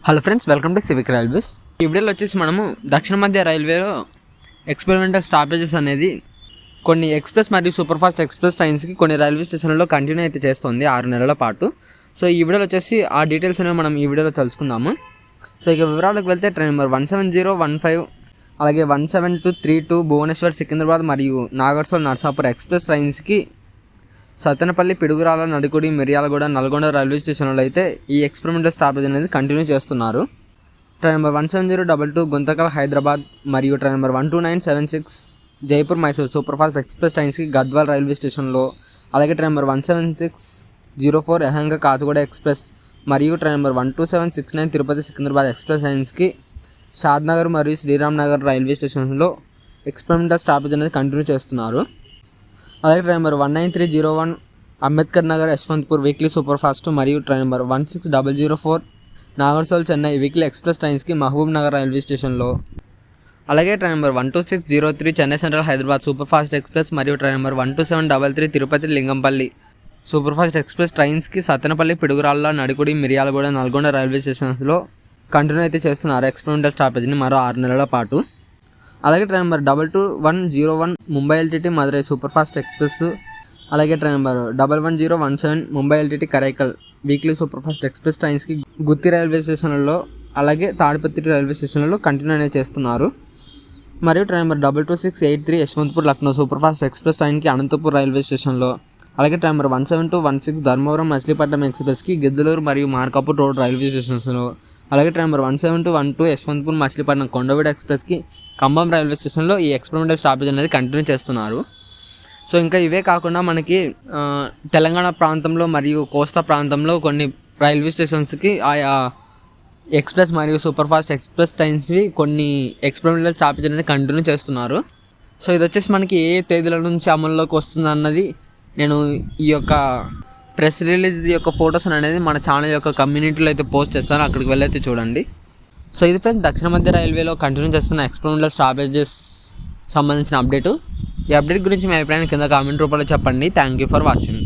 Hello friends, welcome to civic railways. ఈ వీడియోలో వచ్చేసి మనము దక్షిణ మధ్య రైల్వేలో ఎక్స్పెరిమెంటల్ స్టాపేజెస్ అనేది కొన్ని ఎక్స్ప్రెస్ మరియు సూపర్ ఫాస్ట్ ఎక్స్ప్రెస్ ట్రైన్స్కి కొన్ని రైల్వే స్టేషన్లలో కంటిన్యూ అయితే చేస్తుంది 6 నెలల పాటు. సో ఈ వీడియోలో వచ్చేసి ఆ డీటెయిల్స్ అనేవి మనం ఈ వీడియోలో తెలుసుకుందాము. సో ఇక వివరాలకు వెళ్తే ట్రైన్ నెంబర్ 17015 అలాగే 17232 భువనేశ్వర్ సికింద్రాబాద్ మరియు నాగర్సోల్ నర్సాపూర్ ఎక్స్ప్రెస్ ట్రైన్స్కి సత్తెనపల్లి, పిడుగురాల, నడికుడి, మిర్యాలగూడ, నల్గొండ రైల్వే స్టేషన్లో అయితే ఈ ఎక్స్పెరిమెంటల్ స్టాపేజ్ అనేది కంటిన్యూ చేస్తున్నారు. ట్రైన్ నెంబర్ 17022 గుంతకల్ హైదరాబాద్ మరియు train number 12976 Jaipur Mysore super fast express ట్రైన్స్కి గద్వాల్ రైల్వే స్టేషన్లో, అలాగే train number 17604 Yelahanka Kacheguda express మరియు train number 12769 Tirupati Secunderabad express ట్రైన్స్కి షాద్నగర్ మరియు శ్రీరామ్ నగర్ రైల్వే స్టేషన్లో ఎక్స్పెరిమెంటల్ స్టాపేజ్ అనేది కంటిన్యూ చేస్తున్నారు. అలాగే train number 19301 Ambedkar Nagar Yesvantpur weekly super fast మరియు train number 16004 Nagarsol Chennai weekly express ట్రైన్స్కి మహబూబ్ నగర్ రైల్వే స్టేషన్లో, అలాగే train number 12603 Chennai central Hyderabad super fast express మరియు train number 12733 Tirupati Lingampalli super fast express ట్రైన్స్కి సత్తెనపల్లి, పిడుగురాళ్ళ, నడికుడి, మిర్యాలగూడ, నల్గొండ రైల్వే స్టేషన్స్లో కంటిన్యూ అయితే చేస్తున్నారు ఎక్స్పెరిమెంటల్ స్టాపేజ్ని మరో 6 నెలల పాటు. అలాగే train number 22101 Mumbai LTT Madurai super fast express, అలాగే train number 11017 Mumbai LTT Karaikal weekly super fast express ట్రైన్స్కి గుత్తి రైల్వే స్టేషన్లలో, అలాగే తాడిపత్రి రైల్వే స్టేషన్లో కంటిన్యూ అనేది చేస్తున్నారు. మరియు train number 22683 Yesvantpur Lucknow super fast express ట్రైన్కి అనంతపూర్ రైల్వే స్టేషన్లో, అలాగే ట్రైన్ నెంబర్ 17216 ధర్మవరం మచిలీపట్నం ఎక్స్ప్రెస్కి గిద్దలూరు మరియు మార్కాపూర్ రోడ్ రైల్వే స్టేషన్స్లో, అలాగే ట్రైన్ నెంబర్ 17212 యశ్వంత్పూర్ మచిలీపట్నం కొండవీడు ఎక్స్ప్రెస్కి ఖమ్మం రైల్వే స్టేషన్లో ఈ ఎక్స్పెరిమెంటల్ స్టాపేజ్ అనేది కంటిన్యూ చేస్తున్నారు. సో ఇంకా ఇవే కాకుండా మనకి తెలంగాణ ప్రాంతంలో మరియు కోస్తా ప్రాంతంలో కొన్ని రైల్వే స్టేషన్స్కి ఆయా ఎక్స్ప్రెస్ మరియు సూపర్ ఫాస్ట్ ఎక్స్ప్రెస్ ట్రైన్స్వి కొన్ని ఎక్స్పెరిమెంటల్ స్టాపేజ్ అనేది కంటిన్యూ చేస్తున్నారు. సో ఇది వచ్చేసి మనకి ఏ తేదీల నుంచి అమల్లోకి వస్తుంది అన్నది నేను ఈ యొక్క ప్రెస్ రిలీజ్ యొక్క ఫొటోస్ అనేది మన ఛానల్ యొక్క కమ్యూనిటీలో అయితే పోస్ట్ చేస్తాను, అక్కడికి వెళ్ళైతే చూడండి. సో ఇది ఫ్రెండ్స్ దక్షిణ మధ్య రైల్వేలో కంటిన్యూ చేస్తున్న ఎక్స్పెరిమెంటల్ స్టాపేజెస్ సంబంధించిన అప్డేటు. ఈ అప్డేట్ గురించి మీ అభిప్రాయాన్ని కింద కామెంట్ రూపంలో చెప్పండి. Thank you for watching.